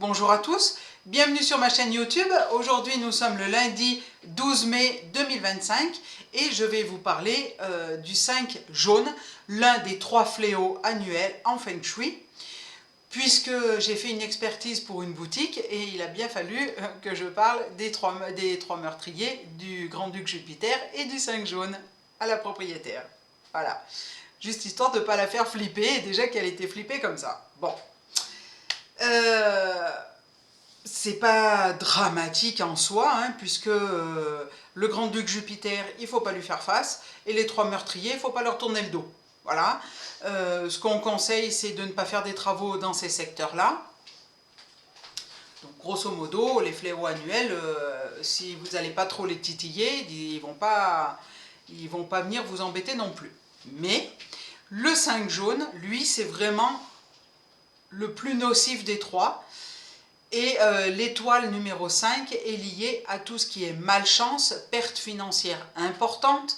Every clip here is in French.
Bonjour à tous, bienvenue sur ma chaîne YouTube. Aujourd'hui nous sommes le lundi 12 mai 2025 et je vais vous parler du 5 jaune, l'un des 3 fléaux annuels en Feng Shui. Puisque j'ai fait une expertise pour une boutique et il a bien fallu que je parle des trois meurtriers, du Grand-Duc Jupiter et du 5 jaune à la propriétaire. Voilà, juste histoire de ne pas la faire flipper, déjà qu'elle était flippée comme ça. Bon. C'est pas dramatique en soi, hein, puisque le Grand-Duc Jupiter, il ne faut pas lui faire face, et les 3 meurtriers, il ne faut pas leur tourner le dos. Voilà. Ce qu'on conseille, c'est de ne pas faire des travaux dans ces secteurs-là. Donc, grosso modo, les fléaux annuels, si vous n'allez pas trop les titiller, ils vont pas venir vous embêter non plus. Mais le 5 jaune, lui, c'est vraiment le plus nocif des 3. Et l'étoile numéro 5 est liée à tout ce qui est malchance, perte financière importante,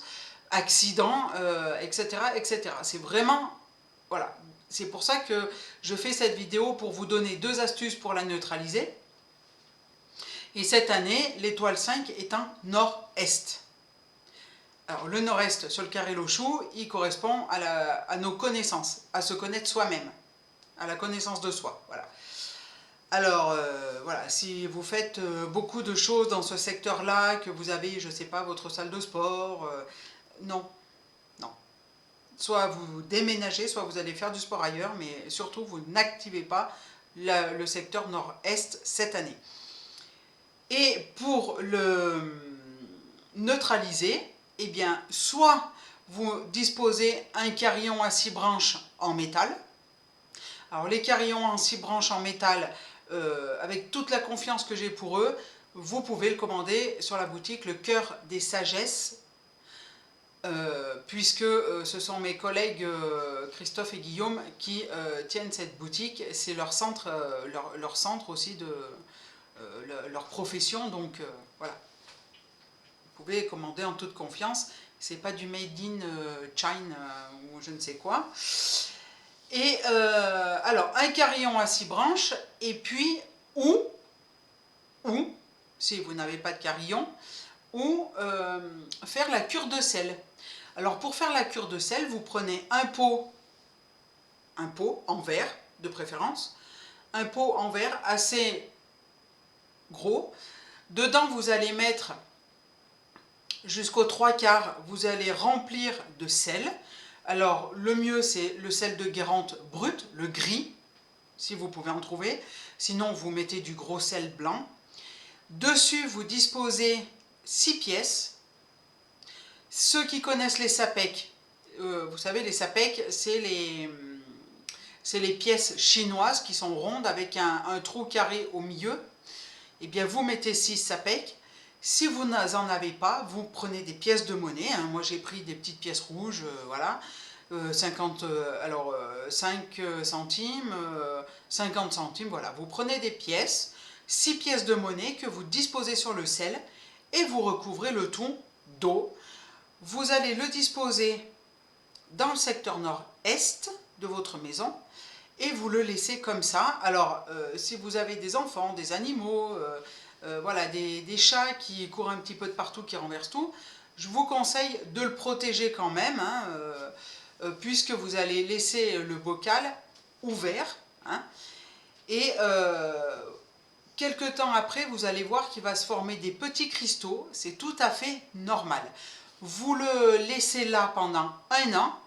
accident, etc. etc. C'est vraiment, voilà, c'est pour ça que je fais cette vidéo pour vous donner 2 astuces pour la neutraliser. Et cette année, l'étoile 5 est en nord-est. Alors le nord-est sur le carré Lochou, il correspond à nos connaissances, à se connaître soi-même, à la connaissance de soi, voilà. Alors, voilà, si vous faites beaucoup de choses dans ce secteur-là, que vous avez, je ne sais pas, votre salle de sport, non, non. Soit vous déménagez, soit vous allez faire du sport ailleurs, mais surtout, vous n'activez pas le secteur nord-est cette année. Et pour le neutraliser, eh bien, soit vous disposez un carillon à 6 branches en métal. Alors, les carillons en 6 branches en métal, avec toute la confiance que j'ai pour eux, vous pouvez le commander sur la boutique Le Cœur des Sagesses, puisque ce sont mes collègues Christophe et Guillaume qui tiennent cette boutique. C'est leur centre, leur centre aussi de leur profession, donc voilà. Vous pouvez commander en toute confiance, c'est pas du made in China ou je ne sais quoi. Et alors, un carillon à 6 branches, et puis, ou si vous n'avez pas de carillon, ou faire la cure de sel. Alors, pour faire la cure de sel, vous prenez un pot en verre, de préférence, un pot en verre assez gros. Dedans, vous allez mettre jusqu'aux 3/4, vous allez remplir de sel. Alors, le mieux, c'est le sel de Guérande brut, le gris, si vous pouvez en trouver. Sinon, vous mettez du gros sel blanc. Dessus, vous disposez 6 pièces. Ceux qui connaissent les sapèques, vous savez, les sapèques, c'est les pièces chinoises qui sont rondes avec un trou carré au milieu. Eh bien, vous mettez 6 sapèques. Si vous n'en avez pas, vous prenez des pièces de monnaie. Hein. Moi, j'ai pris des petites pièces rouges, voilà. 5 centimes, 50 centimes, voilà. Vous prenez des pièces, 6 pièces de monnaie que vous disposez sur le sel et vous recouvrez le tout d'eau. Vous allez le disposer dans le secteur nord-est de votre maison et vous le laissez comme ça. Alors, si vous avez des enfants, des animaux, voilà, des chats qui courent un petit peu de partout, qui renversent tout, je vous conseille de le protéger quand même, hein, puisque vous allez laisser le bocal ouvert, hein, et quelque temps après, vous allez voir qu'il va se former des petits cristaux, c'est tout à fait normal. Vous le laissez là pendant 1 an,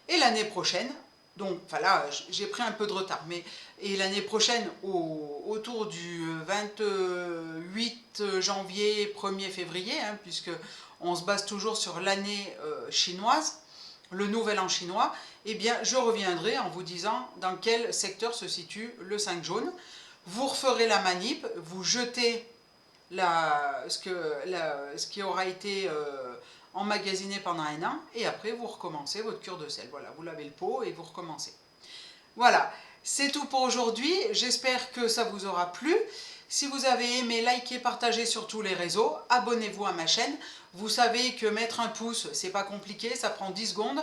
et l'année prochaine, donc enfin là j'ai pris un peu de retard, mais et l'année prochaine autour du 28 janvier, 1er février, hein, puisque on se base toujours sur l'année chinoise, le nouvel an chinois, eh bien je reviendrai en vous disant dans quel secteur se situe le 5 jaune. Vous referez la manip, vous jetez ce qui aura été emmagasiné pendant 1 an, et après vous recommencez votre cure de sel. Voilà, vous lavez le pot et vous recommencez. Voilà, c'est tout pour aujourd'hui, j'espère que ça vous aura plu. Si vous avez aimé, likez, partagez sur tous les réseaux, abonnez-vous à ma chaîne. Vous savez que mettre un pouce, c'est pas compliqué, ça prend 10 secondes,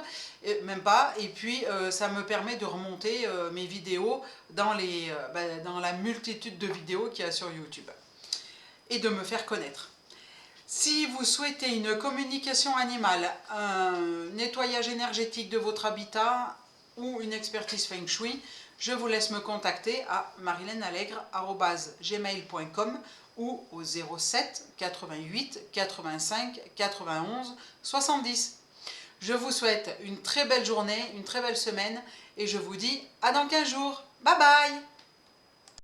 même pas. Et puis, ça me permet de remonter mes vidéos dans la multitude de vidéos qu'il y a sur YouTube. Et de me faire connaître. Si vous souhaitez une communication animale, un nettoyage énergétique de votre habitat ou une expertise Feng Shui, je vous laisse me contacter à marilenallegre@gmail.com ou au 07 88 85 91 70. Je vous souhaite une très belle journée, une très belle semaine et je vous dis à dans 15 jours. Bye bye!